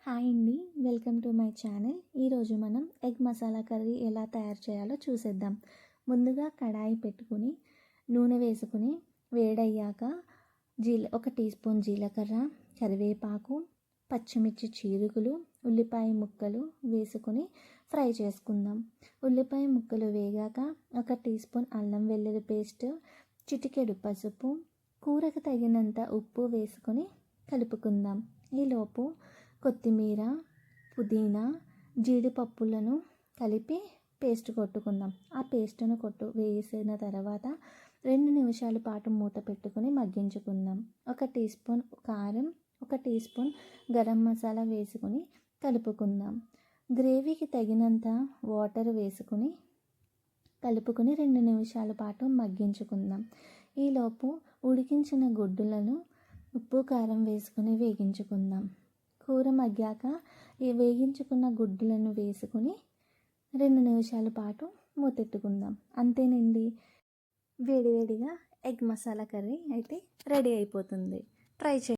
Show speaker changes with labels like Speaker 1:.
Speaker 1: Hi అండి, welcome to my channel. ఈరోజు మనం ఎగ్ మసాలా కర్రీ ఎలా తయారు చేయాలో చూసేద్దాం. ముందుగా కడాయి పెట్టుకుని నూనె వేసుకుని వేడయ్యాక ఒక టీ స్పూన్ జీలకర్ర, కరివేపాకు, పచ్చిమిర్చి చీరుకులు, ఉల్లిపాయ ముక్కలు వేసుకుని ఫ్రై చేసుకుందాం. ఉల్లిపాయ ముక్కలు వేగాక ఒక టీ స్పూన్ అల్లం వెల్లుల్లి పేస్ట్, చిటికెడు పసుపు, కూరకు తగినంత ఉప్పు వేసుకొని కలుపుకుందాం. ఈలోపు కొత్తిమీర, పుదీనా, జీడిపప్పులను కలిపి పేస్ట్ కొట్టుకుందాం. ఆ పేస్ట్ను వేసిన తర్వాత 2 నిమిషాల పాటు మూత పెట్టుకుని మగ్గించుకుందాం. ఒక టీ స్పూన్ కారం, ఒక టీ స్పూన్ గరం మసాలా వేసుకుని కలుపుకుందాం. గ్రేవీకి తగినంత వాటర్ వేసుకుని కలుపుకొని 2 నిమిషాల పాటు మగ్గించుకుందాం. ఈలోపు ఉడికించిన గుడ్డులను ఉప్పు కారం వేసుకుని వేగించుకుందాం. కూర మగ్గాక ఈ వేగించుకున్న గుడ్డులను వేసుకుని 2 నిమిషాల పాటు మూతెట్టుకుందాం. అంతేనండి, వేడివేడిగా ఎగ్ మసాలా కర్రీ అయితే రెడీ అయిపోతుంది. ట్రై చేయండి.